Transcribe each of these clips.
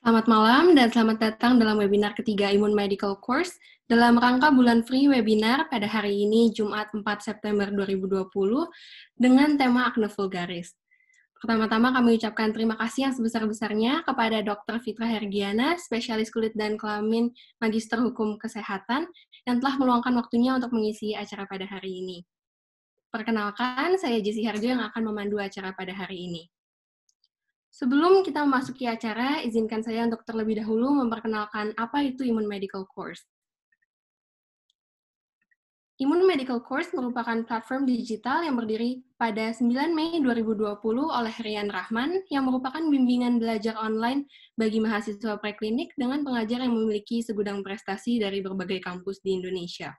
Selamat malam dan selamat datang dalam webinar ketiga Imun Medical Course dalam rangka bulan free webinar pada hari ini Jumat 4 September 2020 dengan tema Acne vulgaris. Pertama-tama kami ucapkan terima kasih yang sebesar-besarnya kepada Dr. Fitra Hergiana, spesialis kulit dan kelamin Magister Hukum Kesehatan, yang telah meluangkan waktunya untuk mengisi acara pada hari ini. Perkenalkan, saya Jessie Harjo yang akan memandu acara pada hari ini. Sebelum kita memasuki acara, izinkan saya untuk terlebih dahulu memperkenalkan apa itu Imun Medical Course. Imun Medical Course merupakan platform digital yang berdiri pada 9 Mei 2020 oleh Rian Rahman yang merupakan bimbingan belajar online bagi mahasiswa preklinik dengan pengajar yang memiliki segudang prestasi dari berbagai kampus di Indonesia.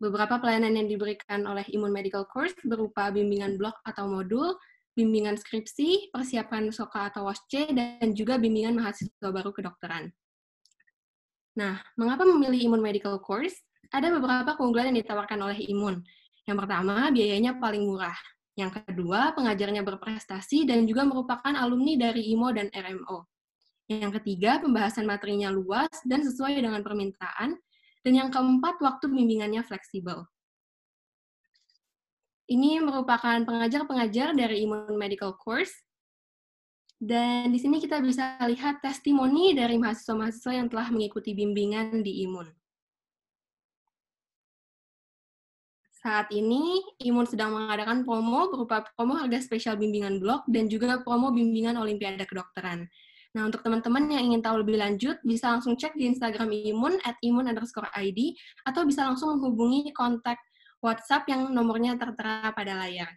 Beberapa pelayanan yang diberikan oleh Imun Medical Course berupa bimbingan blog atau modul, bimbingan skripsi, persiapan SOKA atau WASC, dan juga bimbingan mahasiswa baru kedokteran. Nah, mengapa memilih Imun Medical Course? Ada beberapa keunggulan yang ditawarkan oleh Imun. Yang pertama, biayanya paling murah. Yang kedua, pengajarnya berprestasi dan juga merupakan alumni dari IMO dan RMO. Yang ketiga, pembahasan materinya luas dan sesuai dengan permintaan. Dan yang keempat, waktu bimbingannya fleksibel. Ini merupakan pengajar-pengajar dari Imun Medical Course. Dan di sini kita bisa lihat testimoni dari mahasiswa-mahasiswa yang telah mengikuti bimbingan di Imun. Saat ini, Imun sedang mengadakan promo berupa promo harga spesial bimbingan blog dan juga promo bimbingan Olimpiade Kedokteran. Nah, untuk teman-teman yang ingin tahu lebih lanjut, bisa langsung cek di Instagram Imun, @imun_id, atau bisa langsung menghubungi kontak WhatsApp yang nomornya tertera pada layar.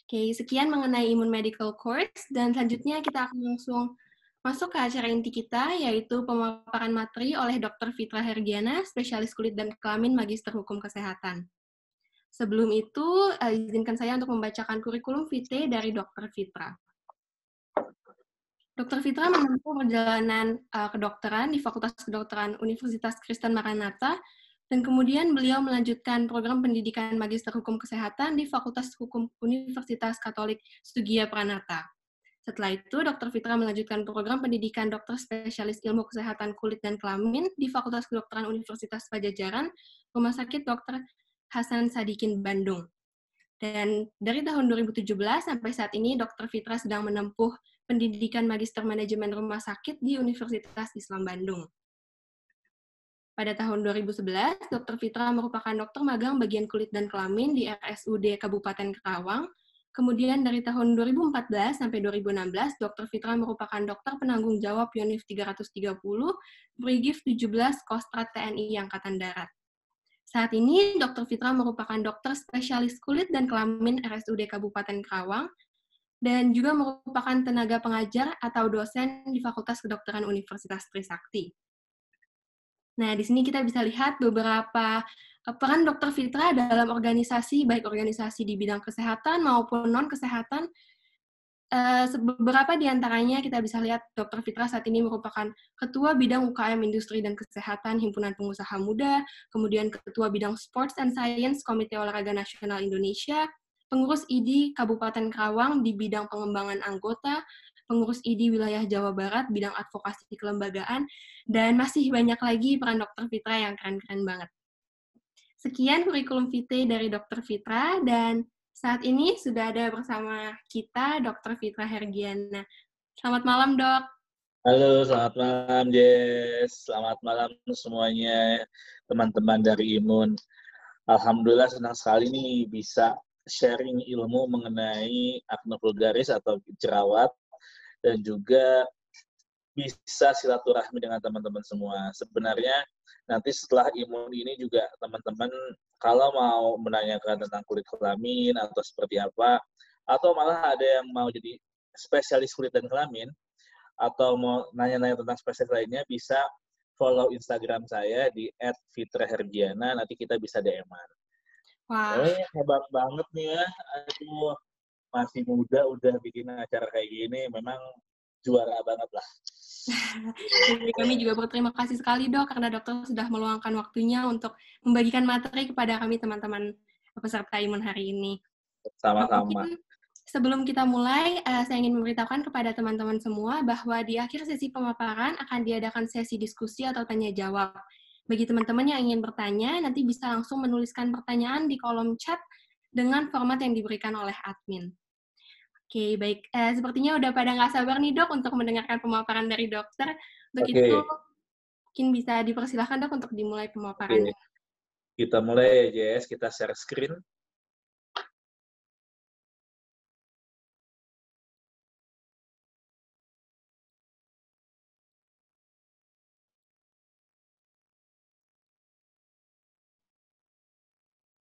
Oke, sekian mengenai Imun Medical Course, dan selanjutnya kita akan langsung masuk ke acara inti kita, yaitu pemaparan materi oleh Dr. Fitra Hergiana, spesialis kulit dan kelamin Magister Hukum Kesehatan. Sebelum itu, izinkan saya untuk membacakan kurikulum vitae dari Dr. Fitra. Dr. Fitra menempuh perjalanan kedokteran di Fakultas Kedokteran Universitas Kristen Maranatha, dan kemudian beliau melanjutkan program pendidikan Magister Hukum Kesehatan di Fakultas Hukum Universitas Katolik Sugia Pranata. Setelah itu, Dr. Fitra melanjutkan program pendidikan Dokter Spesialis Ilmu Kesehatan Kulit dan Kelamin di Fakultas Kedokteran Universitas Pajajaran, Rumah Sakit Dr. Hasan Sadikin, Bandung. Dan dari tahun 2017 sampai saat ini, Dr. Fitra sedang menempuh pendidikan Magister Manajemen Rumah Sakit di Universitas Islam Bandung. Pada tahun 2011, Dr. Fitra merupakan dokter magang bagian kulit dan kelamin di RSUD Kabupaten Karawang. Kemudian dari tahun 2014 sampai 2016, Dr. Fitra merupakan dokter penanggung jawab Yonif 330, Brigif 17 Kostrat TNI Angkatan Darat. Saat ini, Dr. Fitra merupakan dokter spesialis kulit dan kelamin RSUD Kabupaten Karawang, dan juga merupakan tenaga pengajar atau dosen di Fakultas Kedokteran Universitas Trisakti. Nah, di sini kita bisa lihat beberapa peran Dr. Fitra dalam organisasi, baik organisasi di bidang kesehatan maupun non-kesehatan. Beberapa di antaranya kita bisa lihat Dr. Fitra saat ini merupakan Ketua Bidang UKM Industri dan Kesehatan Himpunan Pengusaha Muda, kemudian Ketua Bidang Sports and Science Komite Olahraga Nasional Indonesia, Pengurus ID Kabupaten Karawang di bidang pengembangan anggota, Pengurus ID Wilayah Jawa Barat bidang advokasi kelembagaan, dan masih banyak lagi peran Dr. Fitra yang keren-keren banget. Sekian kurikulum vitae dari Dr. Fitra, dan saat ini sudah ada bersama kita Dr. Fitra Hergiana. Selamat malam, Dok. Halo, selamat malam, Jess. Selamat malam semuanya, teman-teman dari Imun. Alhamdulillah senang sekali nih bisa sharing ilmu mengenai acne vulgaris atau jerawat, dan juga bisa silaturahmi dengan teman-teman semua. Sebenarnya nanti setelah Imun ini juga teman-teman kalau mau menanyakan tentang kulit kelamin atau seperti apa, atau malah ada yang mau jadi spesialis kulit dan kelamin, atau mau nanya-nanya tentang spesies lainnya, bisa follow Instagram saya di @fitrahergiana, nanti kita bisa DM-an. Wah. Hebat banget nih ya. Aduh, masih muda udah bikin acara kayak gini, memang juara banget lah. Jadi kami juga berterima kasih sekali, Dok, karena dokter sudah meluangkan waktunya untuk membagikan materi kepada kami teman-teman peserta Imun hari ini. Sama-sama. Mungkin sebelum kita mulai, saya ingin memberitahukan kepada teman-teman semua bahwa di akhir sesi pemaparan akan diadakan sesi diskusi atau tanya-jawab. Bagi teman-teman yang ingin bertanya, nanti bisa langsung menuliskan pertanyaan di kolom chat dengan format yang diberikan oleh admin. Oke, baik. Sepertinya udah pada nggak sabar nih, Dok, untuk mendengarkan pemaparan dari dokter. Untuk itu, mungkin bisa dipersilahkan, Dok, untuk dimulai pemaparannya. Kita mulai ya, Jess. Kita share screen.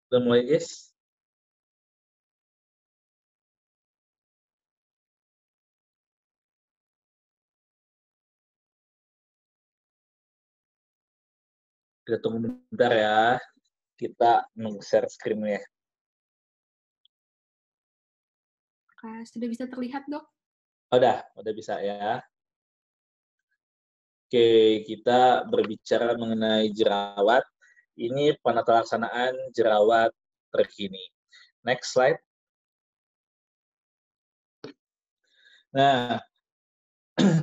Udah mulai, Jess? Kita tunggu bentar ya. Kita share screen-nya. Sudah bisa terlihat, Dok? Udah bisa ya. Oke, kita berbicara mengenai jerawat. Ini penata laksanaan jerawat terkini. Next slide. Nah,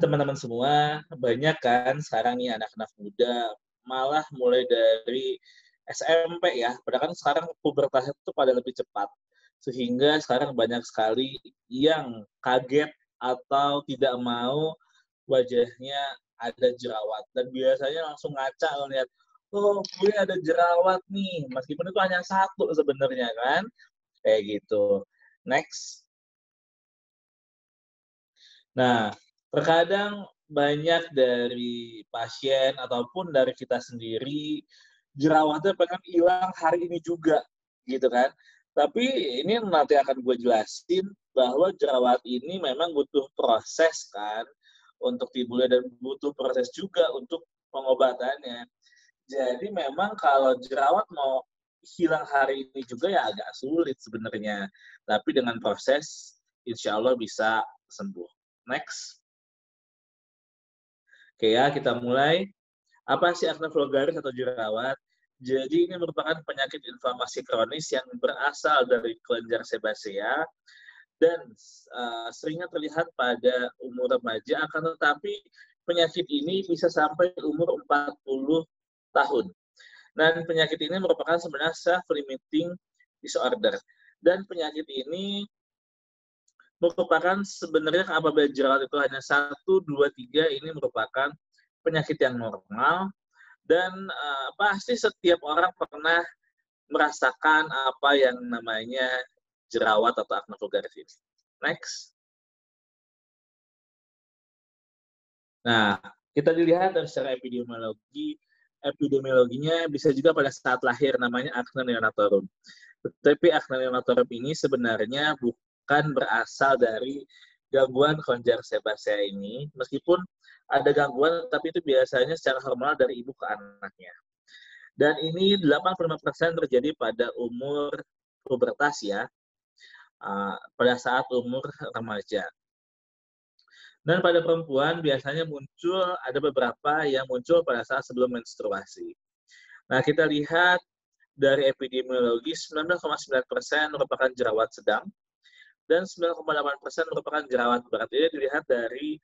teman-teman semua, banyak kan sekarang nih anak-anak muda, malah mulai dari SMP ya, padahal kan sekarang pubertas itu pada lebih cepat. Sehingga sekarang banyak sekali yang kaget atau tidak mau wajahnya ada jerawat. Dan biasanya langsung ngaca ngeliat, oh gue ada jerawat nih, meskipun itu hanya satu sebenarnya kan. Kayak gitu. Next. Nah, terkadang banyak dari pasien ataupun dari kita sendiri, jerawatnya pengen hilang hari ini juga, gitu kan. Tapi ini nanti akan gue jelasin bahwa jerawat ini memang butuh proses kan untuk timbulnya, dan butuh proses juga untuk pengobatannya. Jadi memang kalau jerawat mau hilang hari ini juga ya agak sulit sebenarnya. Tapi dengan proses, insya Allah bisa sembuh. Next. Oke ya, kita mulai. Apa sih acne vulgaris atau jerawat? Jadi ini merupakan penyakit inflamasi kronis yang berasal dari kelenjar sebasea dan seringnya terlihat pada umur remaja, akan tetapi penyakit ini bisa sampai umur 40 tahun. Dan penyakit ini merupakan sebenarnya self-limiting disorder. Dan penyakit ini merupakan sebenarnya apabila jerawat itu hanya 1, 2, 3, ini merupakan penyakit yang normal, dan pasti setiap orang pernah merasakan apa yang namanya jerawat atau acne vulgaris ini. Next. Nah, kita dilihat dari secara epidemiologi, epidemiologinya bisa juga pada saat lahir, namanya acne neonatorum. Tetapi acne neonatorum ini sebenarnya bukan berasal dari gangguan kelenjar sebasea ini, meskipun ada gangguan, tapi itu biasanya secara hormonal dari ibu ke anaknya. Dan ini 85% terjadi pada umur pubertas ya, pada saat umur remaja. Dan pada perempuan biasanya ada beberapa yang muncul pada saat sebelum menstruasi. Nah, kita lihat dari epidemiologi, 19,9% merupakan jerawat sedang, dan 9,8% merupakan jerawat berat. Ini dilihat dari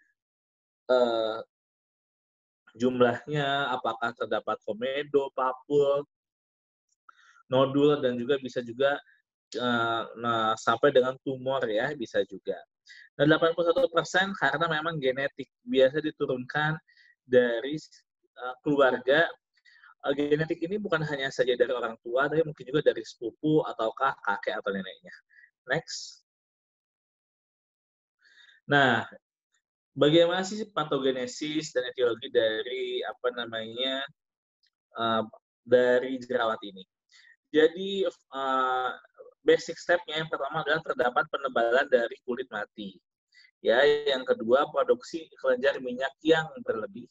jumlahnya, apakah terdapat komedo, papul, nodul, dan juga bisa juga sampai dengan tumor ya, bisa juga. Dan 81% karena memang genetik, biasa diturunkan dari keluarga. Genetik ini bukan hanya saja dari orang tua, tapi mungkin juga dari sepupu ataukah kakek atau neneknya. Next. Nah, bagaimana sih patogenesis dan etiologi dari dari jerawat ini? Jadi basic step-nya yang pertama adalah terdapat penebalan dari kulit mati. Ya, yang kedua produksi kelenjar minyak yang berlebih.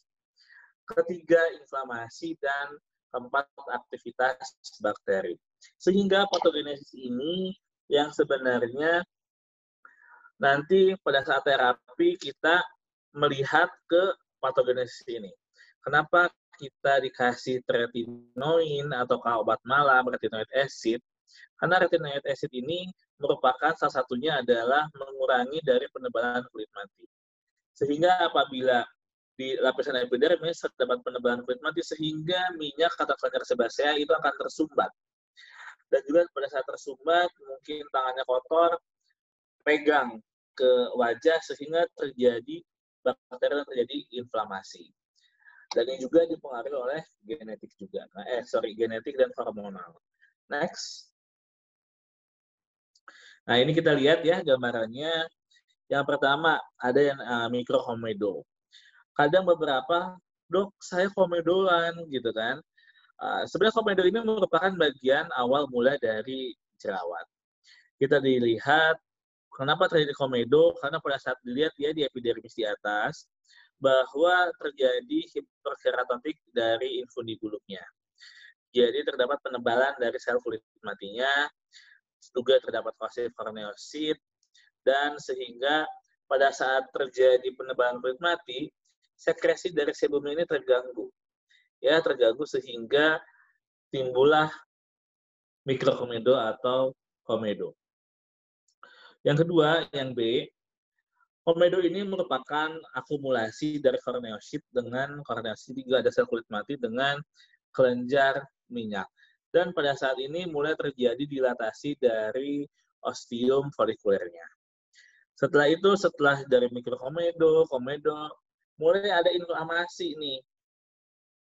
Ketiga, inflamasi, dan keempat, aktivitas bakteri. Sehingga patogenesis ini yang sebenarnya nanti pada saat terapi kita melihat ke patogenesis ini. Kenapa kita dikasih tretinoin atau obat malam, retinoid acid? Karena retinoid acid ini merupakan salah satunya adalah mengurangi dari penebalan kulit mati. Sehingga apabila di lapisan epidermis terdapat penebalan kulit mati, sehingga minyak atau kelenjar sebasea itu akan tersumbat. Dan juga pada saat tersumbat, mungkin tangannya kotor, pegang ke wajah, sehingga terjadi bakteri dan terjadi inflamasi. Dan ini juga dipengaruhi oleh genetik juga. Genetik dan hormonal. Next. Nah, ini kita lihat ya gambarannya. Yang pertama, ada yang mikrokomedo. Kadang beberapa, dok, saya komedoan, gitu kan. Sebenarnya komedo ini merupakan bagian awal mula dari jerawat. Kita dilihat, kenapa terjadi komedo? Karena pada saat dilihat ya di epidermis di atas, bahwa terjadi hiperkeratotik dari infundibulumnya. Jadi terdapat penebalan dari sel kulit matinya, juga terdapat fase korneosit, dan sehingga pada saat terjadi penebalan kulit mati, sekresi dari sebum ini terganggu. Ya, terganggu sehingga timbullah mikrokomedo atau komedo. Yang kedua, yang B, komedo ini merupakan akumulasi dari korneosit juga ada sel kulit mati dengan kelenjar minyak. Dan pada saat ini mulai terjadi dilatasi dari ostium folikulernya. Setelah dari mikrokomedo, komedo, mulai ada inflamasi nih.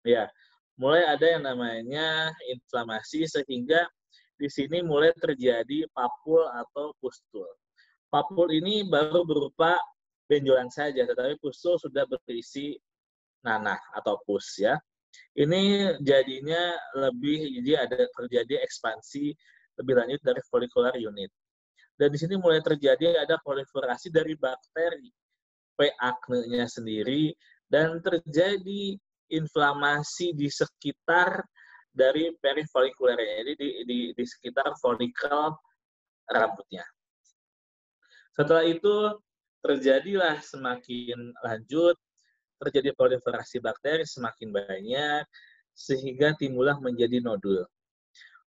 Ya, mulai ada yang namanya inflamasi sehingga di sini mulai terjadi papul atau pustul. Papul ini baru berupa benjolan saja, tetapi pustul sudah berisi nanah atau pus ya. Ini jadinya terjadi ekspansi lebih lanjut dari follicular unit. Dan di sini mulai terjadi ada proliferasi dari bakteri P. acne-nya sendiri, dan terjadi inflamasi di sekitar dari perifolikulernya, jadi di sekitar folikel rambutnya. Setelah itu terjadilah semakin lanjut, terjadi proliferasi bakteri semakin banyak, sehingga timbullah menjadi nodul.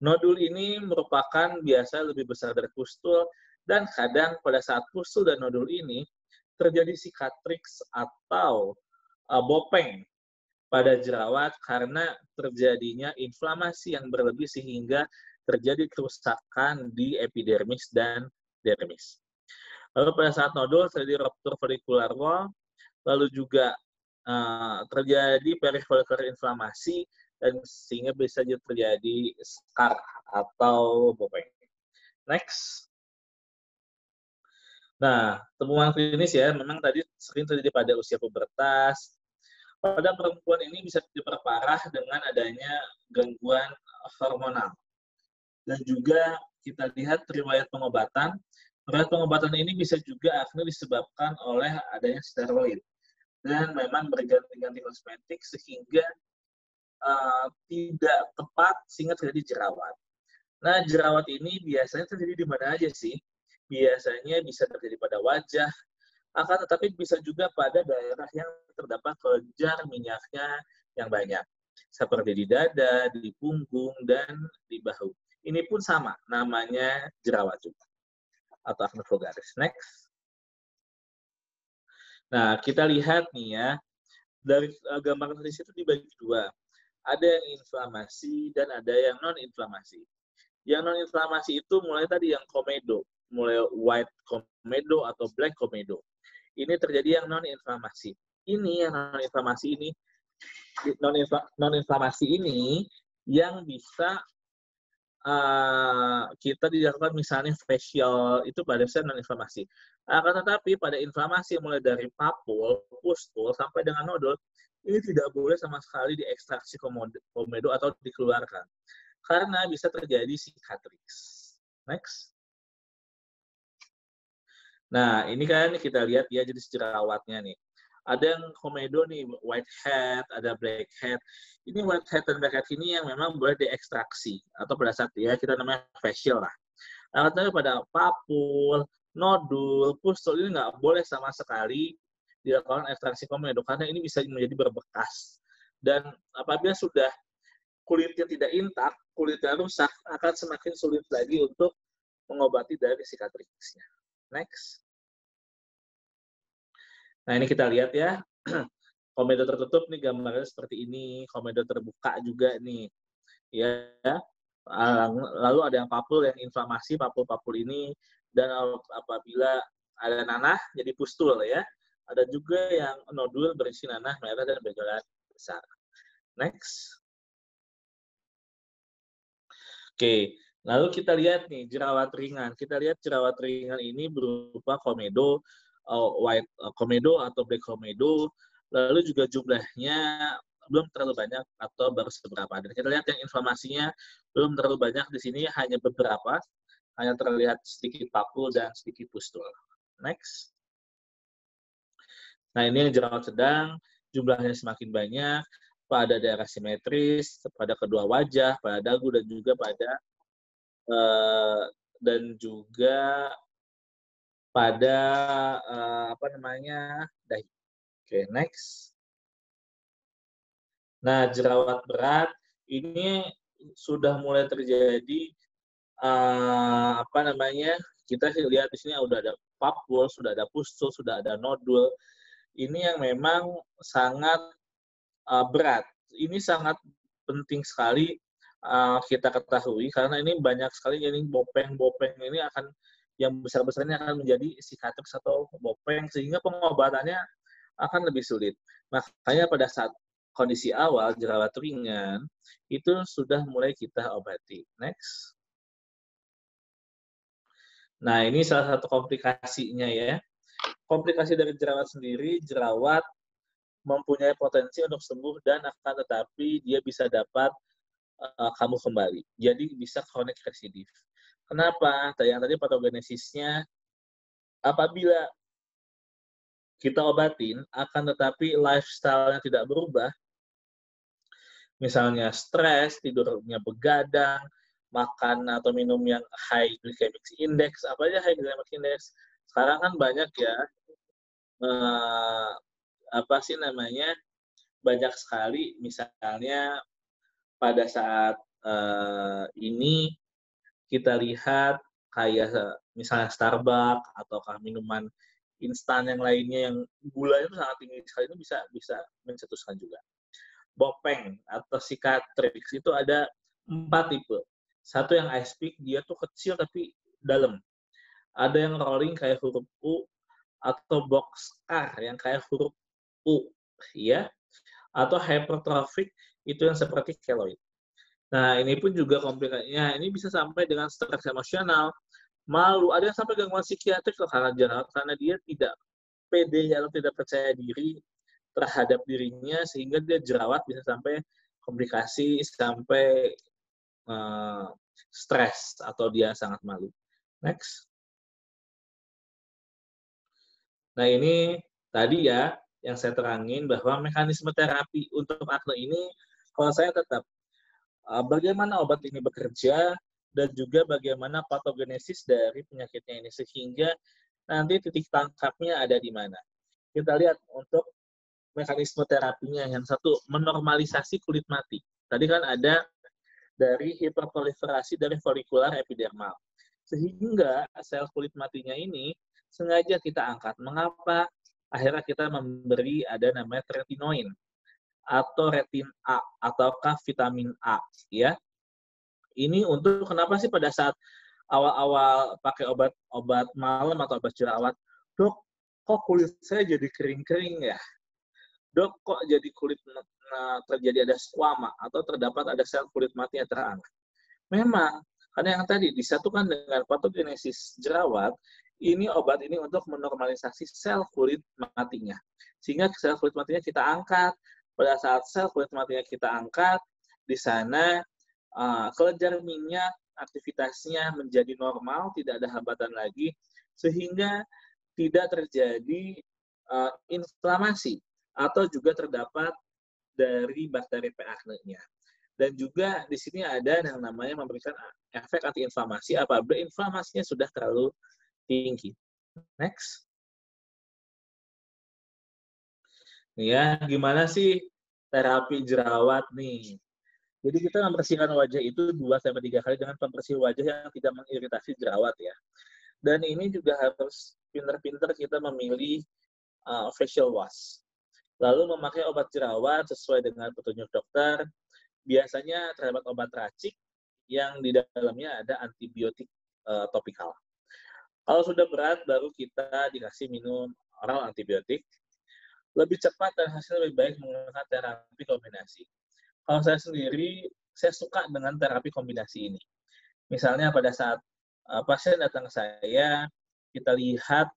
Nodul ini merupakan biasa lebih besar dari pustul, dan kadang pada saat pustul dan nodul ini terjadi sikatriks atau bopeng pada jerawat karena terjadinya inflamasi yang berlebih sehingga terjadi kerusakan di epidermis dan dermis. Lalu pada saat nodul terjadi ruptur follicular wall, lalu juga terjadi perifolikular inflamasi, dan sehingga bisa terjadi scar atau bopeng. Next. Nah, temuan klinis ya, memang tadi sering terjadi pada usia pubertas. Pada perempuan ini bisa diperparah dengan adanya gangguan hormonal. Dan juga kita lihat riwayat pengobatan, Berat pengobatan ini bisa juga acne disebabkan oleh adanya steroid dan memang berganti-ganti kosmetik sehingga tidak tepat sehingga terjadi jerawat. Nah, jerawat ini biasanya terjadi di mana aja sih? Biasanya bisa terjadi pada wajah, akan tetapi bisa juga pada daerah yang terdapat kelenjar minyaknya yang banyak, seperti di dada, di punggung, dan di bahu. Ini pun sama, namanya jerawat juga, atau acne vulgaris. Next. Nah, kita lihat nih ya, dari gambar di situ dibagi dua. Ada yang inflamasi dan ada yang non-inflamasi. Yang non-inflamasi itu mulai tadi yang komedo, mulai white komedo atau black komedo. Ini terjadi yang non-inflamasi. Ini yang non-inflamasi ini yang bisa kita dilakukan misalnya facial itu pada saat non-inflamasi. Akan tetapi pada inflamasi mulai dari papul, pustul, sampai dengan nodul, ini tidak boleh sama sekali diekstraksi komedo atau dikeluarkan. Karena bisa terjadi cicatrix. Next. Nah, ini kan kita lihat ya jenis jerawatnya nih. Ada yang komedo nih, whitehead, ada blackhead. Ini whitehead dan blackhead ini yang memang boleh diekstraksi. Atau pada saat ya kita namanya facial lah. Tapi pada papul, nodul, pustul ini nggak boleh sama sekali dilakukan ekstraksi komedo karena ini bisa menjadi berbekas. Dan apabila sudah kulitnya tidak intak, kulitnya rusak, akan semakin sulit lagi untuk mengobati dari cicatrixnya. Next. Nah, ini kita lihat ya. Komedo tertutup nih gambarnya seperti ini, komedo terbuka juga nih. Ya. Lalu ada yang papul, yang inflamasi papul-papul ini, dan apabila ada nanah jadi pustul ya. Ada juga yang nodul berisi nanah merah dan bergerak besar. Next. Oke, lalu kita lihat nih jerawat ringan. Kita lihat jerawat ringan ini berupa komedo, white komedo atau black komedo, lalu juga jumlahnya belum terlalu banyak atau baru seberapa. Dan kita lihat yang inflamasinya belum terlalu banyak di sini, hanya beberapa, hanya terlihat sedikit papul dan sedikit pustul. Next. Nah, ini yang jerawat sedang, jumlahnya semakin banyak, pada daerah simetris, pada kedua wajah, pada dagu, dan juga pada pada dahi. Oke, next. Nah, jerawat berat ini sudah mulai terjadi kita lihat di sini udah ada papul, sudah ada pustul, sudah ada nodul. Ini yang memang sangat berat. Ini sangat penting sekali kita ketahui karena ini banyak sekali jadi bopeng-bopeng ini akan yang besar-besarnya akan menjadi cicatrix atau bopeng sehingga pengobatannya akan lebih sulit. Makanya pada saat kondisi awal jerawat ringan itu sudah mulai kita obati. Next. Nah, ini salah satu komplikasinya ya. Komplikasi dari jerawat sendiri, jerawat mempunyai potensi untuk sembuh dan akan tetapi dia bisa dapat kambuh kembali. Jadi bisa chronic residif. Kenapa? Yang tadi patogenesisnya apabila kita obatin, akan tetapi lifestyle-nya tidak berubah, misalnya stres, tidurnya begadang, makan atau minum yang high glycemic index, apa aja high glycemic index? Sekarang kan banyak ya, banyak sekali misalnya pada saat ini kita lihat kayak misalnya Starbucks ataukah minuman instan yang lainnya yang gulanya itu sangat tinggi sekali itu bisa mencetuskan juga. Bopeng atau cicatrix itu ada 4 tipe. Satu yang ice pick, dia tuh kecil tapi dalam. Ada yang rolling kayak huruf U atau box scar yang kayak huruf U, ya. Atau hypertrophic itu yang seperti keloid. Nah, ini pun juga komplikasinya. Ini bisa sampai dengan stres emosional, malu, ada yang sampai gangguan psikiatrik karena jerawat, karena dia tidak pede atau tidak percaya diri terhadap dirinya, sehingga dia jerawat bisa sampai komplikasi, sampai stres, atau dia sangat malu. Next. Nah, ini tadi ya yang saya terangin bahwa mekanisme terapi untuk akne ini kalau saya tetap bagaimana obat ini bekerja dan juga bagaimana patogenesis dari penyakitnya ini sehingga nanti titik tangkapnya ada di mana. Kita lihat untuk mekanisme terapinya yang satu menormalisasi kulit mati. Tadi kan ada dari hiperproliferasi dari folikular epidermal. Sehingga sel kulit matinya ini sengaja kita angkat. Mengapa? Akhirnya kita memberi ada namanya tretinoin atau retin A ataukah vitamin A ya. Ini untuk kenapa sih pada saat awal-awal pakai obat malam atau obat jerawat, "Dok, kok kulit saya jadi kering-kering ya? Dok, kok jadi kulit terjadi ada squama atau terdapat ada sel kulit mati yang terangkat?" Memang, karena yang tadi disatukan dengan patogenesis jerawat, ini obat ini untuk menormalisasi sel kulit matinya. Sehingga sel kulit matinya kita angkat. Pada saat sel kulit matinya kita angkat, di sana kelenjar minyak aktivitasnya menjadi normal, tidak ada hambatan lagi, sehingga tidak terjadi inflamasi atau juga terdapat dari bakteri P. acne-nya. Dan juga di sini ada yang namanya memberikan efek antiinflamasi apabila inflamasinya sudah terlalu tinggi. Next. Ya, gimana sih terapi jerawat nih? Jadi kita membersihkan wajah itu 2-3 kali dengan pembersih wajah yang tidak mengiritasi jerawat ya. Dan ini juga harus pinter-pinter kita memilih facial wash. Lalu memakai obat jerawat sesuai dengan petunjuk dokter. Biasanya terdapat obat racik yang di dalamnya ada antibiotik topikal. Kalau sudah berat, baru kita dikasih minum oral antibiotik. Lebih cepat dan hasil lebih baik menggunakan terapi kombinasi. Kalau saya sendiri, saya suka dengan terapi kombinasi ini. Misalnya pada saat pasien datang ke saya, kita lihat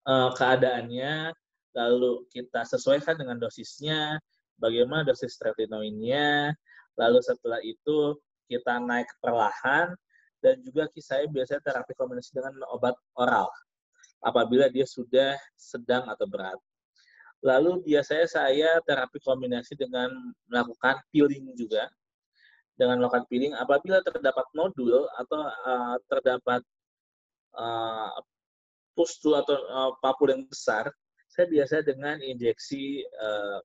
keadaannya, lalu kita sesuaikan dengan dosisnya, bagaimana dosis tretinoinnya, lalu setelah itu kita naik perlahan, dan juga saya biasanya terapi kombinasi dengan obat oral, apabila dia sudah sedang atau berat. Lalu biasanya saya terapi kombinasi dengan melakukan peeling juga, dengan melakukan peeling apabila terdapat nodul atau terdapat pustul atau papul yang besar, saya biasa dengan injeksi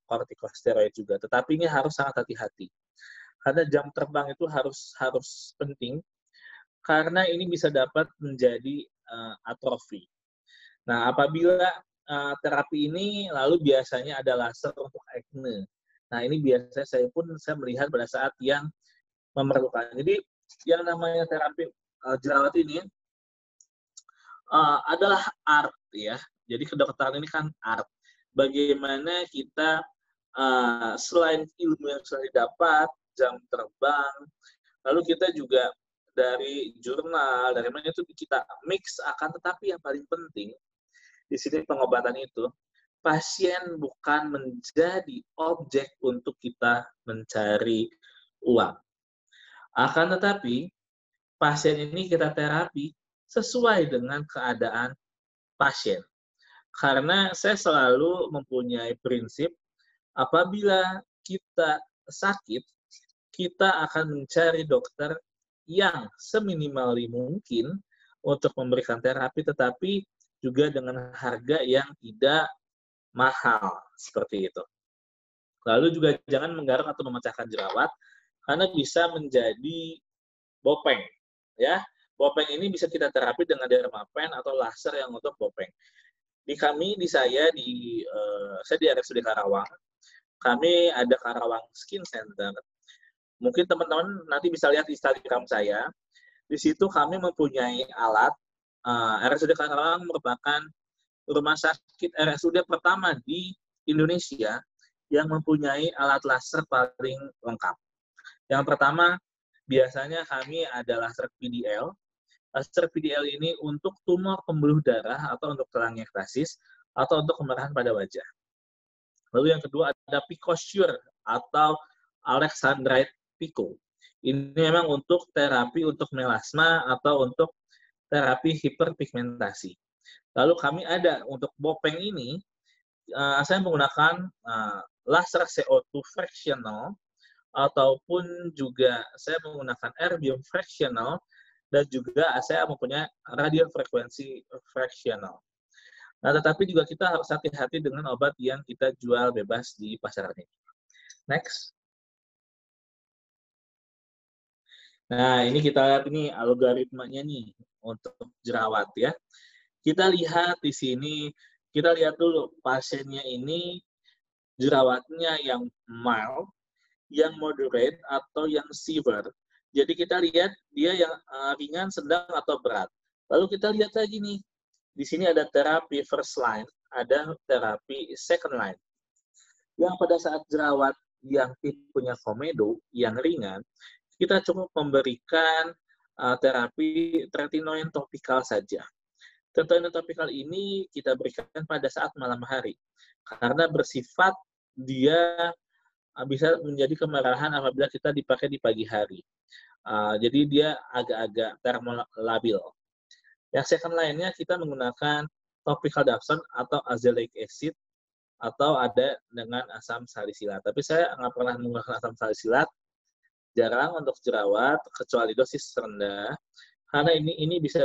kortikosteroid juga. Tetapi ini harus sangat hati-hati. Karena jam terbang itu harus penting, karena ini bisa dapat menjadi atrofi. Nah, apabila terapi ini lalu biasanya ada laser untuk acne. Nah, ini biasanya saya melihat pada saat yang memerlukan. Jadi, yang namanya terapi jerawat ini adalah art ya. Jadi kedokteran ini kan art. Bagaimana kita selain ilmu yang sudah didapat, jam terbang, lalu kita juga dari jurnal, dari mana itu kita mix akan, tetapi yang paling penting di sini pengobatan itu, pasien bukan menjadi objek untuk kita mencari uang. Akan tetapi, pasien ini kita terapi sesuai dengan keadaan pasien. Karena saya selalu mempunyai prinsip, apabila kita sakit, kita akan mencari dokter yang seminimal mungkin untuk memberikan terapi, tetapi juga dengan harga yang tidak mahal, seperti itu. Lalu juga jangan menggaruk atau memecahkan jerawat, karena bisa menjadi bopeng. Ya, bopeng ini bisa kita terapi dengan dermapen atau laser yang untuk bopeng. Saya di RSUD Karawang, kami ada Karawang Skin Center. Mungkin teman-teman nanti bisa lihat Instagram saya. Di situ kami mempunyai alat. RSUD Karawang merupakan rumah sakit RSUD pertama di Indonesia yang mempunyai alat laser paling lengkap. Yang pertama, biasanya kami ada laser PDL. Laser PDL ini untuk tumor pembuluh darah atau untuk telangiektasis atau untuk kemerahan pada wajah. Lalu yang kedua ada Picosure atau Alexandrite Pico. Ini memang untuk terapi untuk melasma atau untuk terapi hiperpigmentasi. Lalu kami ada untuk Bopeng ini, saya menggunakan laser CO2 fractional ataupun juga saya menggunakan erbium fractional dan juga saya mempunyai radio frekuensi fractional. Nah, tetapi juga kita harus hati-hati dengan obat yang kita jual bebas di pasaran ini. Next. Nah, ini kita lihat ini algoritmanya nih untuk jerawat ya. Kita lihat di sini, kita lihat dulu pasiennya ini jerawatnya yang mild, yang moderate, atau yang severe. Jadi kita lihat dia yang ringan, sedang, atau berat. Lalu kita lihat lagi nih, di sini ada terapi first line, ada terapi second line. Yang pada saat jerawat yang tipenya komedo, yang ringan, kita cukup memberikan terapi tretinoin topikal saja. Tretinoin topikal ini kita berikan pada saat malam hari, karena bersifat dia bisa menjadi kemerahan apabila kita dipakai di pagi hari. Jadi dia agak-agak termolabil. Yang second line-nya kita menggunakan topical dapsone atau azelaic acid atau ada dengan asam salisilat. Tapi saya nggak pernah menggunakan asam salisilat, jarang untuk jerawat, kecuali dosis rendah, karena ini bisa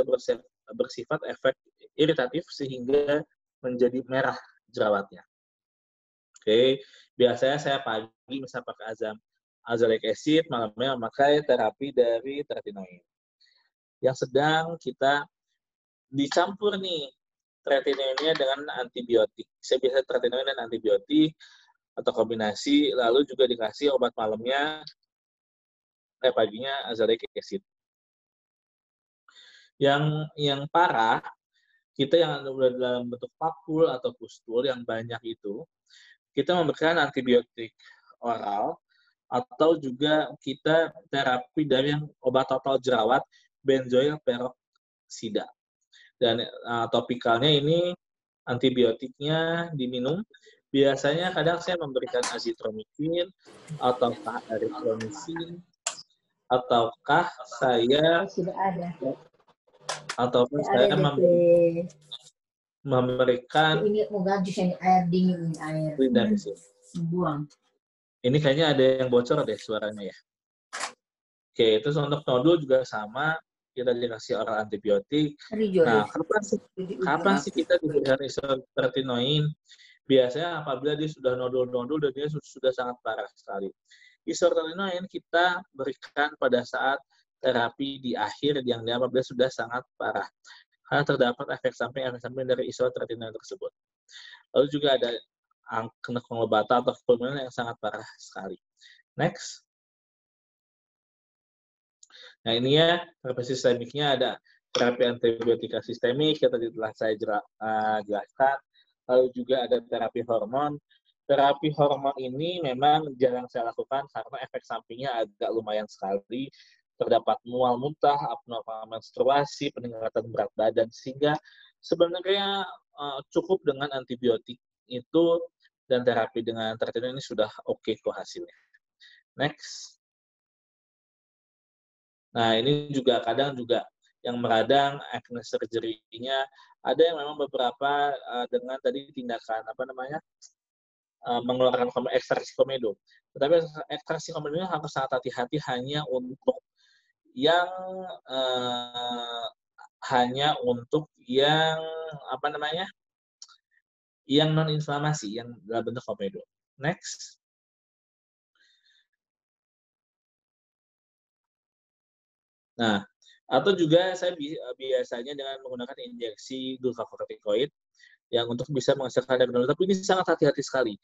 bersifat efek iritatif sehingga menjadi merah jerawatnya. Oke, biasanya saya pagi bisa pakai azelaic acid, malamnya memakai terapi dari tretinoin. Yang sedang kita dicampur nih tretinoinnya dengan antibiotik. Saya biasa tretinoin dan antibiotik atau kombinasi, lalu juga dikasih obat malamnya, paginya azelaic acid. Yang parah, kita yang udah dalam bentuk papul atau pustul yang banyak itu, kita memberikan antibiotik oral atau juga kita terapi dari yang obat total jerawat benzoyl peroksida. Dan topikalnya ini antibiotiknya diminum. Biasanya kadang saya memberikan azitromisin ataukah erythromycin ataukah saya ataupun saya memberikan buang. Ini kayaknya ada yang bocor deh suaranya ya. Oke, terus untuk nodul juga sama, kita dikasih oral antibiotik. Nah, kapan sih kita diberikan isotretinoin? Biasanya apabila dia sudah nodul-nodul dan dia sudah sangat parah sekali. Isotretinoin kita berikan pada saat terapi di akhir yang apabila sudah sangat parah. Karena terdapat efek samping dari isotretinoin tersebut. Lalu juga ada kena pengobatan atau pengobatan yang sangat parah sekali. Next. Nah, ini ya, terapi sistemiknya ada terapi antibiotika sistemik, yang tadi telah saya jelaskan. Lalu juga ada terapi hormon. Terapi hormon ini memang jarang saya lakukan karena efek sampingnya agak lumayan sekali. Terdapat mual muntah, abnormal menstruasi, peningkatan berat badan, sehingga sebenarnya cukup dengan antibiotik itu dan terapi dengan tretinoin ini sudah oke kok hasilnya. Next. Nah, ini juga kadang juga yang meradang acne surgery-nya ada yang memang beberapa dengan tadi tindakan mengeluarkan ekstraksi komedo. Tetapi ekstraksi komedo harus sangat hati-hati hanya untuk yang yang non inflamasi yang dalam bentuk komedo. Next. Nah, atau juga saya biasanya dengan menggunakan injeksi glucocorticoid yang untuk bisa menghasilkan darah, tapi ini sangat hati-hati sekali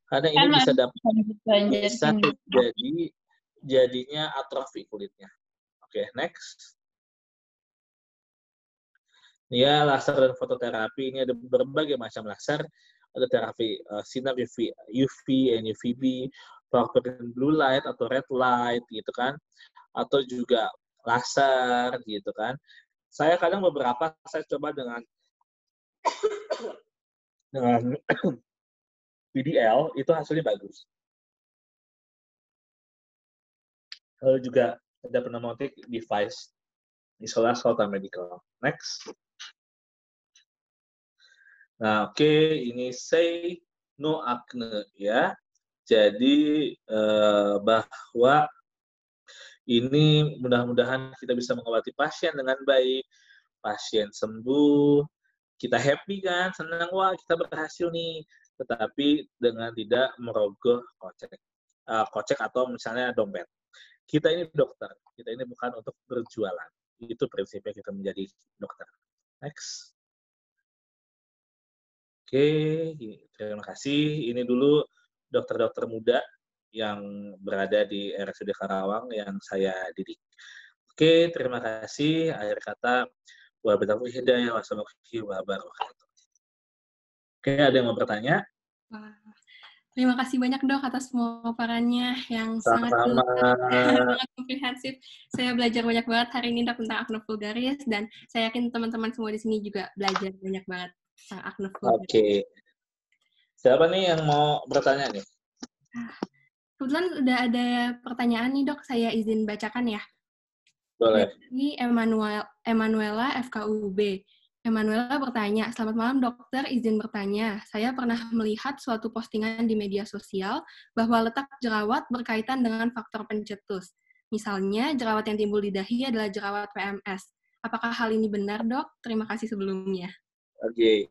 karena ini bisa terjadi jadinya atrofi kulitnya. Oke, next. Ya, laser dan fototerapi ini ada berbagai macam laser. Ada terapi sinar UV and UVB, fluorescent blue light atau red light gitu kan, atau juga laser gitu kan. Saya kadang beberapa saya coba dengan PDL itu hasilnya bagus. Lalu juga ada pneumatic device Isolas Kota Medical. Next. Nah, oke, ini say no acne ya. Jadi bahwa ini mudah-mudahan kita bisa mengobati pasien dengan baik, pasien sembuh, kita happy kan, senang, wah kita berhasil nih. Tetapi dengan tidak merogoh kocek atau misalnya dompet. Kita ini dokter, kita ini bukan untuk berjualan. Itu prinsipnya kita menjadi dokter. Next. Oke, terima kasih. Ini dulu dokter-dokter muda yang berada di RSUD Karawang yang saya didik. Oke, terima kasih. Akhir kata, wabillahi hidayah, wassalamualaikum warahmatullahi wabarakatuh. Oke, ada yang mau bertanya? Wah, terima kasih banyak dok atas pemaparannya yang sangat Sama-sama. jelas, sangat komprehensif. Saya belajar banyak banget hari ini dok tentang akne vulgaris dan saya yakin teman-teman semua di sini juga belajar banyak banget tentang akne vulgaris. Oke. Siapa nih yang mau bertanya nih? Kebetulan udah ada pertanyaan nih dok, saya izin bacakan ya. Boleh. Dari Emanuela FKUB. Emanuela bertanya, selamat malam dokter, izin bertanya. Saya pernah melihat suatu postingan di media sosial bahwa letak jerawat berkaitan dengan faktor pencetus. Misalnya, jerawat yang timbul di dahi adalah jerawat PMS. Apakah hal ini benar, dok? Terima kasih sebelumnya. Oke.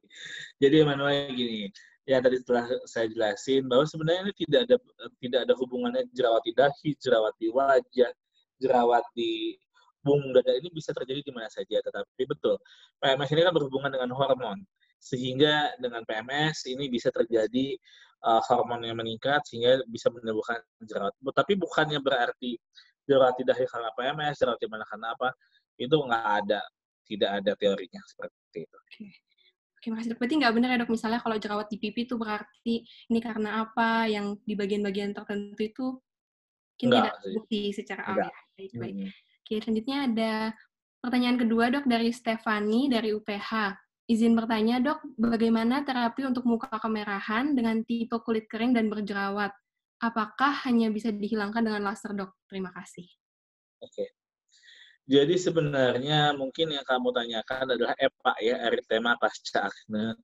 Jadi Emanuel gini, ya tadi setelah saya jelasin bahwa sebenarnya ini tidak ada hubungannya jerawat di dahi, jerawat di wajah, jerawat di punggung dada ini bisa terjadi di mana saja. Tetapi betul, PMS ini kan berhubungan dengan hormon. Sehingga dengan PMS ini bisa terjadi hormon yang meningkat sehingga bisa menimbulkan jerawat. Tapi bukannya berarti jerawat di dahi karena PMS, jerawat di mana karena apa, itu nggak ada. Tidak ada teorinya seperti itu. Oke, makasih dok. Berarti nggak benar ya dok, misalnya kalau jerawat di pipi itu berarti ini karena apa, yang di bagian-bagian tertentu itu mungkin Enggak tidak sih, terbukti secara enggak. ya. Baik-baik. Mhm. Oke, selanjutnya ada pertanyaan kedua dok dari Stefani dari UPH. Izin bertanya dok, bagaimana terapi untuk muka kemerahan dengan tipe kulit kering dan berjerawat? Apakah hanya bisa dihilangkan dengan laser dok? Terima kasih. Oke. Jadi sebenarnya mungkin yang kamu tanyakan adalah EPA ya, eritema pasca akne.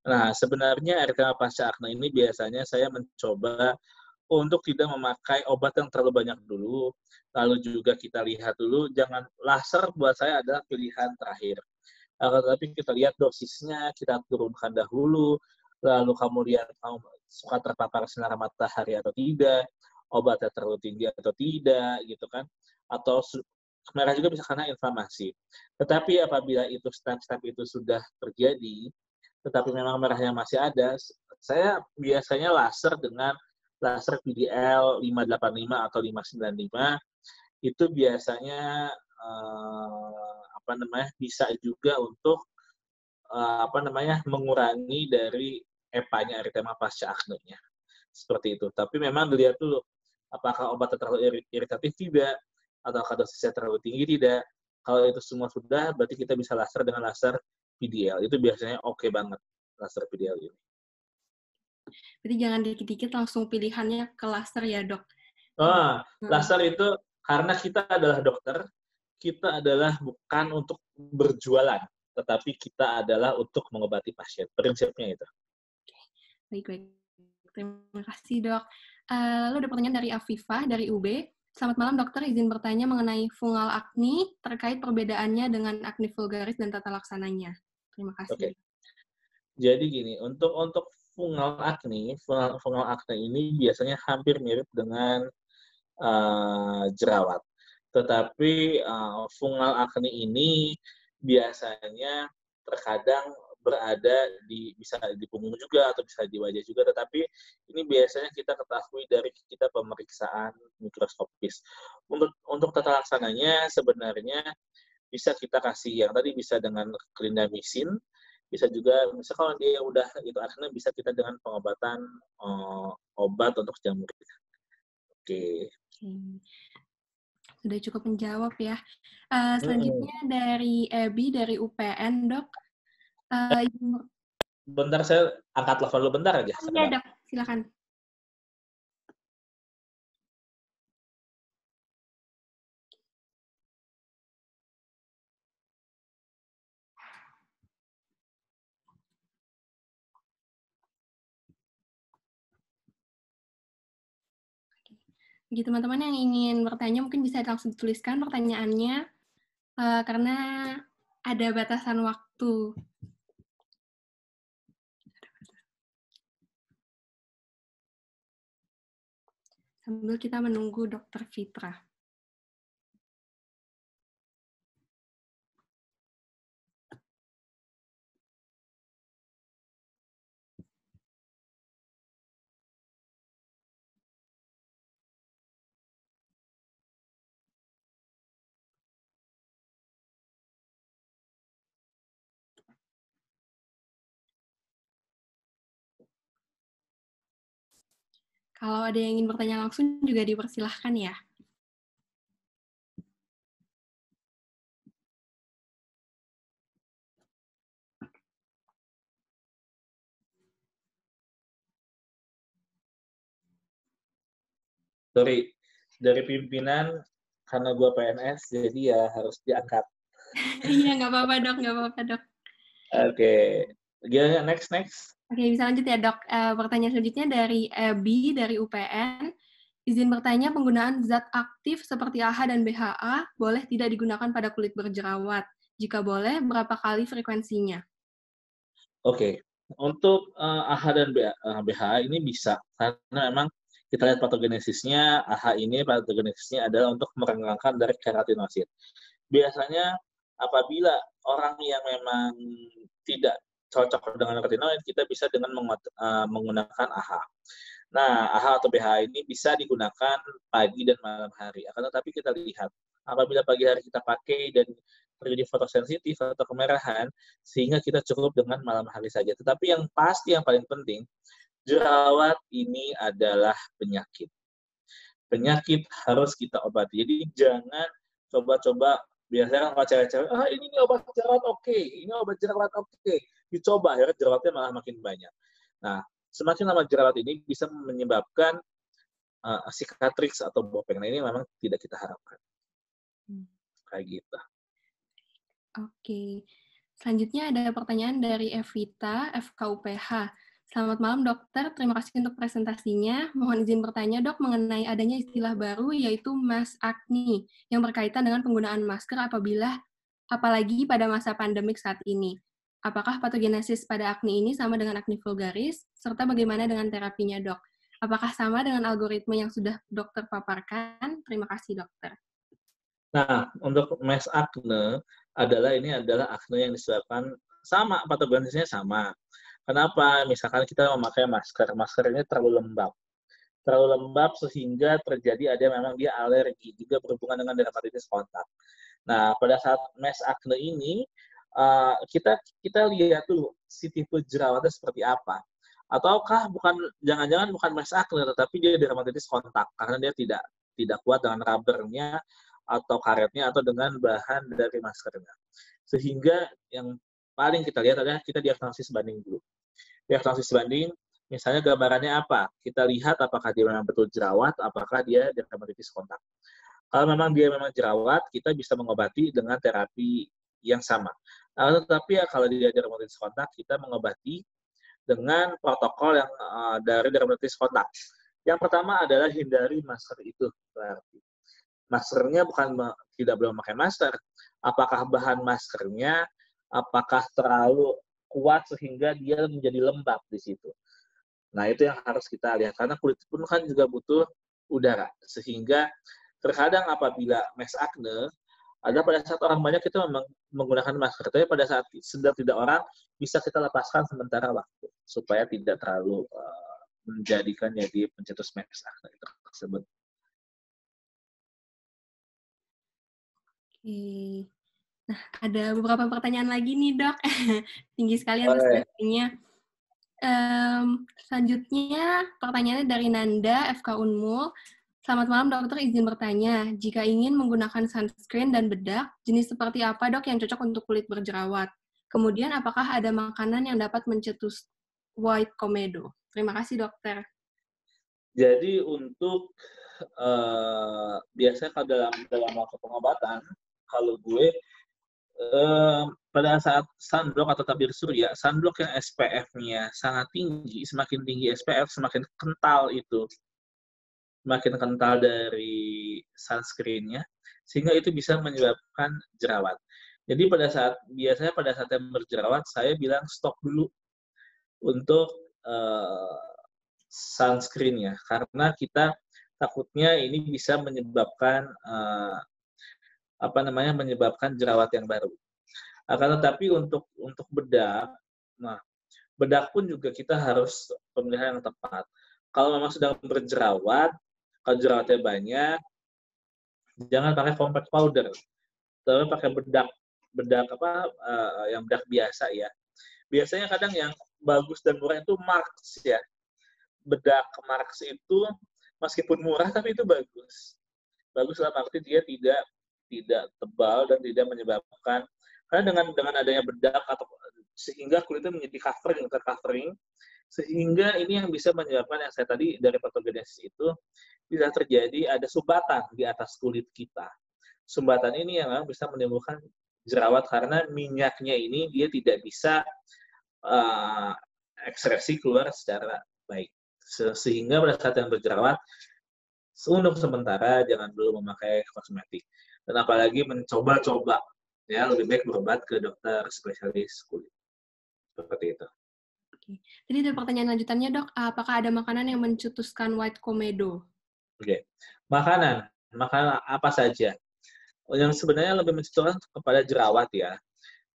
Nah, sebenarnya eritema pasca akne ini biasanya saya mencoba untuk tidak memakai obat yang terlalu banyak dulu, lalu juga kita lihat dulu, jangan laser buat saya adalah pilihan terakhir. Akan tetapi kita lihat dosisnya, kita turunkan dahulu, lalu kemudian kamu suka terpapar sinar matahari atau tidak, obatnya terlalu tinggi atau tidak, gitu kan. Atau merah juga bisa karena inflamasi. Tetapi apabila itu step-step itu sudah terjadi, tetapi memang merahnya masih ada, saya biasanya laser dengan laser PDL 585 atau 595 itu biasanya bisa juga untuk mengurangi dari EPA-nya, eritema pasca akne-nya. Seperti itu. Tapi memang dilihat dulu apakah obatnya terlalu iritatif tidak, atau dosisnya terlalu tinggi tidak. Kalau itu semua sudah, berarti kita bisa laser dengan laser PDL. Itu biasanya oke banget laser PDL ini. Berarti jangan dikit-dikit langsung pilihannya ke laser ya dok? Laser itu karena kita adalah dokter, kita adalah bukan untuk berjualan, tetapi kita adalah untuk mengobati pasien. Prinsipnya itu. Baik-baik. Terima kasih dok. Lalu ada pertanyaan dari Afifah dari UB. Selamat malam dokter, izin bertanya mengenai fungal akne terkait perbedaannya dengan akne vulgaris dan tata laksananya. Terima kasih. Oke. Jadi gini, untuk fungal akne ini biasanya hampir mirip dengan jerawat. Tetapi fungal akne ini biasanya terkadang berada bisa di punggung juga atau bisa di wajah juga, tetapi ini biasanya kita ketahui dari kita pemeriksaan mikroskopis. Untuk tata laksananya sebenarnya bisa kita kasih yang tadi bisa dengan clindamycin, bisa juga misal kalau dia udah itu akne bisa kita dengan pengobatan obat untuk jamur. Oke. Sudah cukup menjawab ya. Selanjutnya dari Ebi dari UPN dok. Bentar, saya angkat telepon dulu bentar aja. Iya dok, silakan. Bagi teman-teman yang ingin bertanya, mungkin bisa langsung dituliskan pertanyaannya, karena ada batasan waktu. Sambil kita menunggu Dokter Fitra. Kalau ada yang ingin bertanya langsung juga dipersilahkan ya. Dari pimpinan, karena gue PNS, jadi ya harus diangkat. Iya, nggak apa-apa dok, nggak apa-apa dok. Oke, gimana next? Oke, bisa lanjut ya dok. Pertanyaan selanjutnya dari Abby dari UPN. Izin bertanya, penggunaan zat aktif seperti AHA dan BHA boleh tidak digunakan pada kulit berjerawat? Jika boleh, berapa kali frekuensinya? Oke, untuk AHA dan BHA ini bisa, karena memang kita lihat patogenesisnya, AHA ini patogenesisnya adalah untuk merenggangkan dari keratinosit. Biasanya apabila orang yang memang tidak cocok dengan retinoid, kita bisa dengan menggunakan AHA. Nah, AHA atau BHA ini bisa digunakan pagi dan malam hari. Akan tetapi kita lihat, apabila pagi hari kita pakai dan terjadi fotosensitif atau kemerahan, sehingga kita cukup dengan malam hari saja. Tetapi yang pasti, yang paling penting, jerawat ini adalah penyakit. Penyakit harus kita obati. Jadi jangan coba-coba, biasanya kalau cewek-cewek, ini obat jerawat oke, ini obat jerawat oke. Dicoba, akhirnya jerawatnya malah makin banyak. Nah, semakin lama jerawat ini bisa menyebabkan cicatrix atau bopeng. Nah, ini memang tidak kita harapkan. Kayak gitu. Oke. Selanjutnya ada pertanyaan dari Evita, FKUPH. Selamat malam dokter, terima kasih untuk presentasinya. Mohon izin bertanya dok mengenai adanya istilah baru yaitu mass acne yang berkaitan dengan penggunaan masker apalagi pada masa pandemik saat ini. Apakah patogenesis pada acne ini sama dengan acne vulgaris? Serta bagaimana dengan terapinya dok? Apakah sama dengan algoritma yang sudah dokter paparkan? Terima kasih dokter. Nah, untuk mass acne ini adalah acne yang disebabkan sama, patogenesisnya sama. Kenapa? Misalkan kita memakai masker, masker ini terlalu lembab sehingga terjadi ada memang dia alergi, juga berhubungan dengan dermatitis kontak. Nah, pada saat mass acne ini kita lihat dulu si tipe jerawatnya seperti apa. Ataukah jangan-jangan bukan mass acne, tetapi dia dermatitis kontak karena dia tidak kuat dengan rubbernya atau karetnya atau dengan bahan dari maskernya. Sehingga yang paling kita lihat adalah kita diagnosis banding dulu. Diagnosis banding, misalnya gambarannya apa? Kita lihat apakah dia memang betul jerawat, apakah dia dermatitis kontak. Kalau memang dia memang jerawat, kita bisa mengobati dengan terapi yang sama. Nah, tetapi ya kalau dia dermatitis kontak, kita mengobati dengan protokol yang dari dermatitis kontak. Yang pertama adalah hindari masker itu. Berarti maskernya tidak boleh memakai masker. Apakah bahan maskernya, apakah terlalu kuat sehingga dia menjadi lembab di situ. Nah, itu yang harus kita lihat. Karena kulit pun kan juga butuh udara. Sehingga terkadang apabila mass acne, ada pada saat orang banyak kita memang menggunakan masker. Tapi pada saat sedang tidak orang, bisa kita lepaskan sementara waktu. Supaya tidak terlalu menjadikan jadi pencetus mass acne tersebut. Oke. Nah, ada beberapa pertanyaan lagi nih, Dok. Tinggi sekali antusiasmenya. Selanjutnya, pertanyaannya dari Nanda, FK Unmul. Selamat malam, dokter. Izin bertanya, jika ingin menggunakan sunscreen dan bedak, jenis seperti apa, dok, yang cocok untuk kulit berjerawat? Kemudian, apakah ada makanan yang dapat mencetus white komedo? Terima kasih, dokter. Jadi untuk biasanya kalau dalam waktu pengobatan, kalau gue pada saat sunblock atau tabir surya, sunblock yang SPF-nya sangat tinggi, semakin tinggi SPF, semakin kental itu makin kental dari sunscreen-nya, sehingga itu bisa menyebabkan jerawat. Jadi biasanya pada saat yang berjerawat, saya bilang stop dulu untuk sunscreen-nya, karena kita takutnya ini bisa menyebabkan menyebabkan jerawat yang baru. Akan tetapi untuk bedak, nah bedak pun juga kita harus pemilihan yang tepat. Kalau memang sedang berjerawat, kalau jerawatnya banyak, jangan pakai compact powder, tapi pakai yang bedak biasa ya. Biasanya kadang yang bagus dan murah itu Marks ya. Bedak Marks itu meskipun murah tapi itu bagus. Bagus dalam arti dia tidak tebal dan tidak menyebabkan, karena dengan adanya bedak atau sehingga kulitnya menjadi tercovering, sehingga ini yang bisa menyebabkan yang saya tadi dari patogenesis itu bisa terjadi ada sumbatan di atas kulit kita. Sumbatan ini yang bisa menimbulkan jerawat karena minyaknya ini dia tidak bisa ekspresi keluar secara baik. Sehingga pada saat yang berjerawat, untuk sementara jangan dulu memakai kosmetik. Dan apalagi mencoba-coba, ya lebih baik berobat ke dokter spesialis kulit. Seperti itu. Oke. Jadi ada pertanyaan lanjutannya, Dok. Apakah ada makanan yang mencetuskan white komedo? Oke. Makanan apa saja? Yang sebenarnya lebih mencetuskan kepada jerawat ya.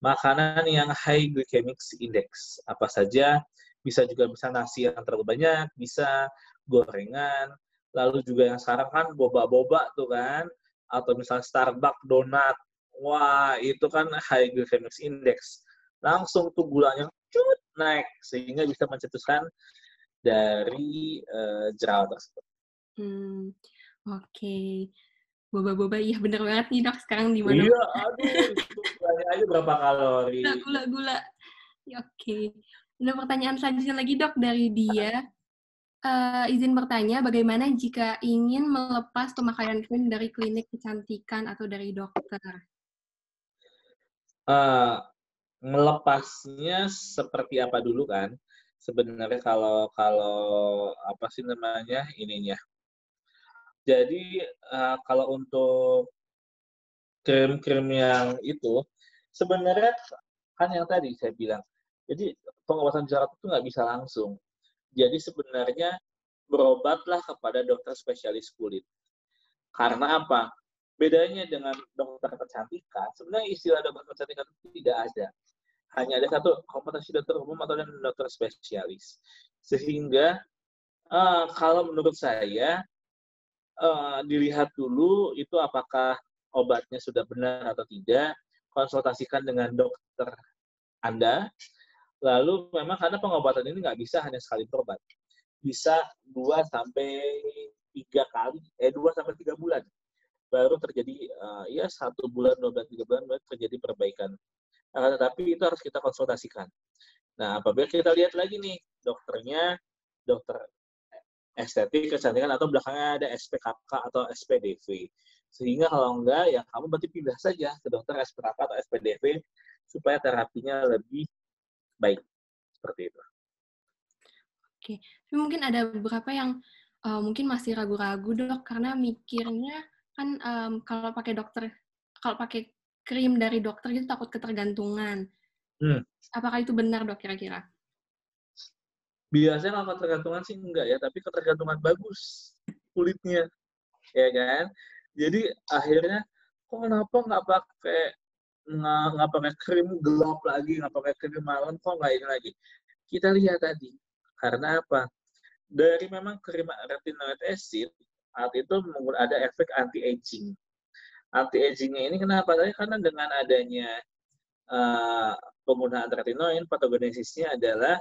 Makanan yang high glycemic index. Apa saja? Bisa nasi yang terlalu banyak, bisa gorengan, lalu juga yang sekarang kan boba-boba tuh kan, atau misalnya Starbucks donat. Wah, itu kan high glycemic index. Langsung tuh gulanya naik sehingga bisa mencetuskan dari jerawat tersebut. Oke. Boba-boba, iya bener banget nih, Dok. Sekarang di mana? Iya, aduh, itu gulanya aja berapa kalori. Gula. Oke. Ada pertanyaan selanjutnya lagi, Dok, dari dia. Izin bertanya, bagaimana jika ingin melepas pemakaian krim dari klinik kecantikan atau dari dokter? Melepasnya seperti apa dulu kan? Sebenarnya kalau apa sih namanya ininya. Jadi kalau untuk krim-krim yang itu sebenarnya kan yang tadi saya bilang. Jadi pengobatan jerawat itu nggak bisa langsung. Jadi sebenarnya berobatlah kepada dokter spesialis kulit. Karena apa? Bedanya dengan dokter kecantikan, sebenarnya istilah dokter kecantikan itu tidak ada. Hanya ada satu, kompetensi dokter umum atau dokter spesialis. Sehingga kalau menurut saya dilihat dulu itu apakah obatnya sudah benar atau tidak, konsultasikan dengan dokter Anda. Lalu memang karena pengobatan ini nggak bisa hanya sekali berobat, bisa 2 sampai 3 bulan baru terjadi 1 bulan, 2 bulan, 3 bulan baru terjadi perbaikan. Tetapi itu harus kita konsultasikan. Nah, apabila kita lihat lagi nih dokternya, dokter estetik kecantikan atau belakangnya ada SPKK atau SPDV. Sehingga kalau enggak, ya kamu berarti pindah saja ke dokter SPKK atau SPDV supaya terapinya lebih baik. Seperti itu. Oke, tapi mungkin ada beberapa yang mungkin masih ragu-ragu, Dok, karena mikirnya kan kalau pakai krim dari dokter itu takut ketergantungan. Apakah itu benar, Dok, kira-kira? Biasanya kalau ketergantungan sih enggak ya, tapi ketergantungan bagus kulitnya, ya kan? Jadi akhirnya kok kenapa nggak pakai krim gelap lagi, nggak pakai krim malam, kok nggak ini lagi? Kita lihat tadi, karena apa? Dari memang krim retinoid acid saat itu ada efek anti-aging. Anti-agingnya ini kenapa? Karena dengan adanya penggunaan retinoid, patogenesisnya adalah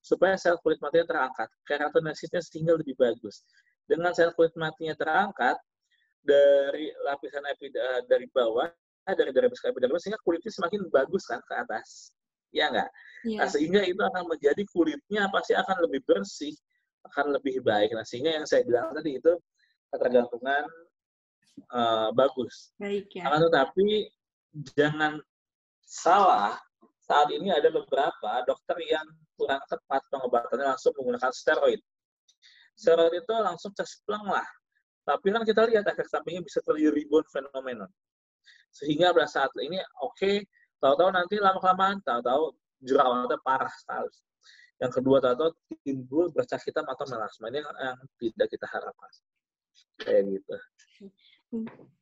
supaya sel kulit matinya terangkat, keratogenesisnya sehingga lebih bagus. Dengan sel kulit matinya terangkat dari lapisan dari bawah, dari epidermis, sehingga kulitnya semakin bagus kan ke atas, ya nggak? Yeah. Nah, sehingga itu akan menjadi kulitnya pasti akan lebih bersih, akan lebih baik. Nah, sehingga yang saya bilang tadi itu ketergantungan bagus. Baik ya. Akan tetapi jangan salah, saat ini ada beberapa dokter yang kurang tepat pengobatannya langsung menggunakan steroid. Steroid itu langsung cespleng lah. Tapi kan kita lihat efek sampingnya bisa terjadi rebound phenomenon. Sehingga pada saat ini oke, tahu-tahu nanti lama-kelamaan, tahu-tahu jerawatnya parah sekali. Yang kedua, tahu-tahu timbul bercak hitam atau melasma. Ini yang tidak kita harapkan. Kayak gitu.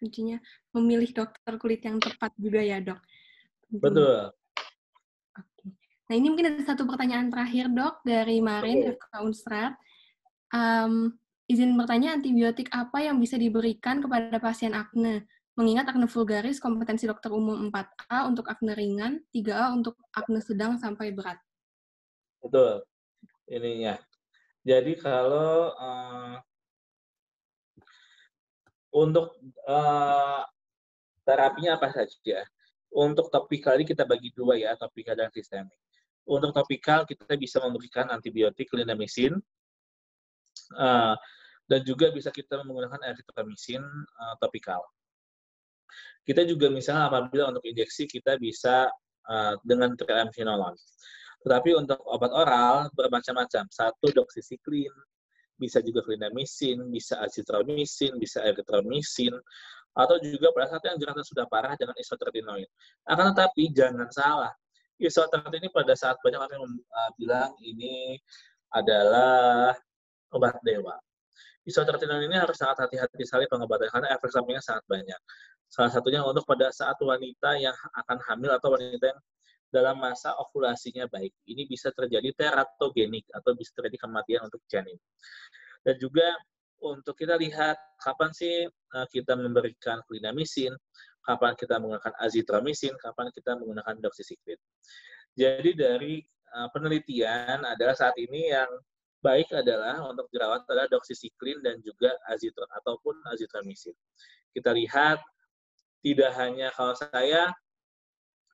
Kuncinya memilih dokter kulit yang tepat juga ya, Dok. Tentunya. Betul. Oke. Nah, ini mungkin ada satu pertanyaan terakhir, Dok, dari Marin Oke. FK Unstrat. Izin bertanya, antibiotik apa yang bisa diberikan kepada pasien akne? Mengingat akne vulgaris, kompetensi dokter umum 4A untuk akne ringan, 3A untuk akne sedang sampai berat. Betul. Ininya. Jadi kalau untuk terapinya apa saja? Untuk topikal ini kita bagi dua ya, topikal dan sistemik. Untuk topikal kita bisa memberikan antibiotik clindamycin, dan juga bisa kita menggunakan erythromycin topikal. Kita juga misalnya apabila untuk injeksi kita bisa dengan triamcinolone. Tetapi untuk obat oral bermacam-macam. Satu doxycycline, bisa juga clindamycin, bisa azithromycin, bisa erythromycin, atau juga pada saat yang jerawatnya sudah parah dengan isotretinoin. Akan tetapi jangan salah, isotretinoin ini pada saat banyak orang yang bilang ini adalah obat dewa. Isotretinoin ini harus sangat hati-hati sekali pengobatannya karena efek sampingnya sangat banyak. Salah satunya untuk pada saat wanita yang akan hamil atau wanita yang dalam masa ovulasinya baik. Ini bisa terjadi teratogenik atau bisa terjadi kematian untuk janin. Dan juga untuk kita lihat kapan sih kita memberikan clindamycin, kapan kita menggunakan azithromycin, kapan kita menggunakan doxycycline. Jadi dari penelitian adalah saat ini yang baik adalah untuk jerawat adalah doxycycline dan juga azithromycin. Kita lihat tidak hanya kalau saya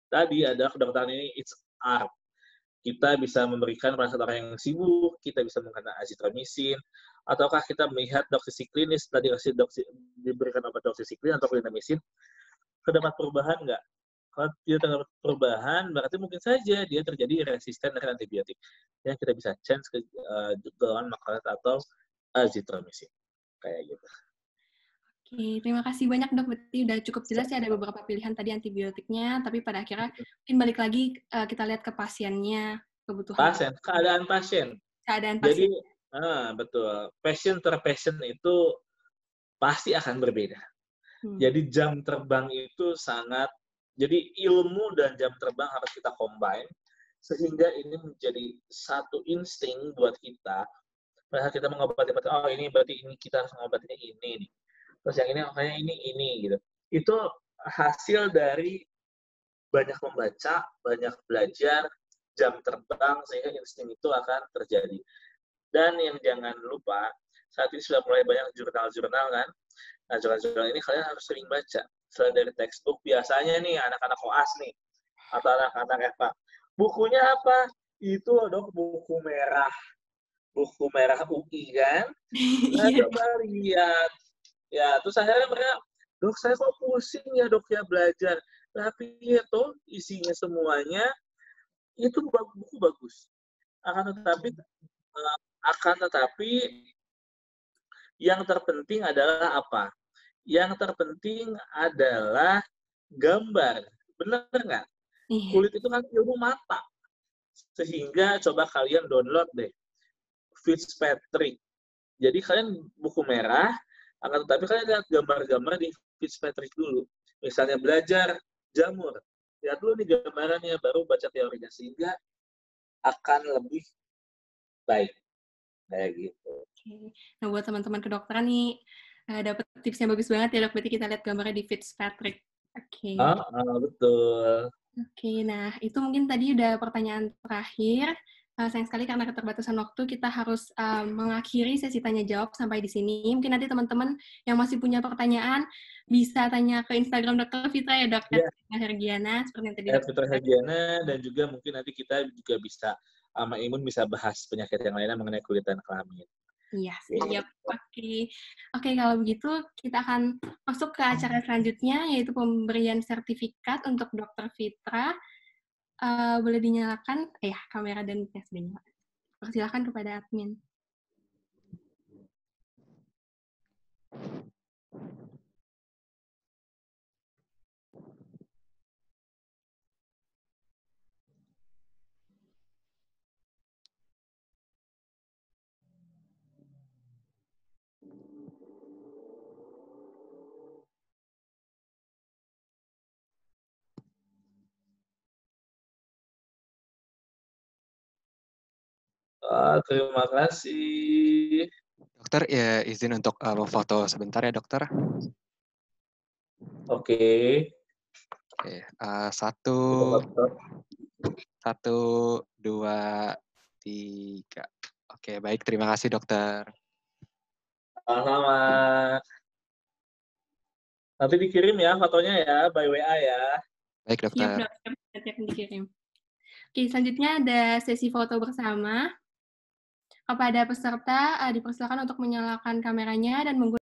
tadi adalah kedokteran ini it's art. Kita bisa memberikan pada saat orang yang sibuk, kita bisa menggunakan azithromycin, ataukah kita melihat doxycycline setelah diberikan obat doxycycline atau clindamycin, terdapat perubahan nggak? Kalau tidak terdapat perubahan, berarti mungkin saja dia terjadi resisten dari antibiotik. Yang kita bisa change ke golongan macrolide atau azithromycin. Kayak gitu. Oke, terima kasih banyak, Dok. Berarti udah cukup jelas ya ada beberapa pilihan tadi antibiotiknya, tapi pada akhirnya mungkin balik lagi kita lihat ke pasiennya, kebutuhan Pasien, keadaan pasien. keadaan Jadi, pasien. betul. Pasien per pasien itu pasti akan berbeda. Jadi jam terbang itu sangat, jadi ilmu dan jam terbang harus kita combine, sehingga ini menjadi satu insting buat kita. Pada saat kita mengobati, oh ini berarti ini kita harus mengobatinya ini nih. Terus yang ini makanya ini gitu. Itu hasil dari banyak membaca, banyak belajar, jam terbang, sehingga insting itu akan terjadi. Dan yang jangan lupa, saat ini sudah mulai banyak jurnal-jurnal kan. Nah, jurnal-jurnal ini kalian harus sering baca. Selain dari textbook, biasanya nih anak-anak koas nih, atau anak-anak EVA. Bukunya apa? Itu dok buku merah. Buku merah UI kan. Nah, coba lihat. Ya, terus akhirnya mereka, dok saya kok pusing ya dok ya belajar. Tapi itu isinya semuanya, itu buku bagus. Akan tetapi yang terpenting adalah apa? Yang terpenting adalah gambar. Benar nggak? Kulit itu kan ilmu mata. Sehingga coba kalian download deh Fitzpatrick. Jadi kalian buku merah, akan tetapi kalian lihat gambar-gambar di Fitzpatrick dulu. Misalnya belajar jamur. Lihat dulu nih gambarannya, baru baca teorinya. Sehingga akan lebih baik. Kayak gitu. Nah, buat teman-teman kedokteran nih, dapat tips yang bagus banget ya, Dok. Berarti kita lihat gambarnya di Fitzpatrick. Oke. Betul. Oke, nah itu mungkin tadi udah pertanyaan terakhir. Sayang sekali karena keterbatasan waktu, kita harus mengakhiri sesi tanya-jawab sampai di sini. Mungkin nanti teman-teman yang masih punya pertanyaan bisa tanya ke Instagram Dr. Fitra ya, Dok. Ya. Hergiana, seperti yang tadi Fitra Hergiana, dan juga mungkin nanti kita juga bisa sama Imun bisa bahas penyakit yang lainnya mengenai kulit dan kelamin. Iya, siap. Oke. Oke, kalau begitu kita akan masuk ke acara selanjutnya, yaitu pemberian sertifikat untuk Dr. Fitra. Boleh dinyalakan? Ya, kamera dan mic-nya sudah nyala. Persilakan kepada admin. Terima kasih. Dokter, ya izin untuk memfoto sebentar ya, dokter. Oke. Oke, satu, 2, 3. Oke, baik. Terima kasih, dokter. Sama-sama. Nanti dikirim ya fotonya ya, by WA ya. Baik, Siap, dokter. dokter. Nanti akan dikirim. Oke, selanjutnya ada sesi foto bersama. Kepada peserta, dipersilakan untuk menyalakan kameranya dan menggunakan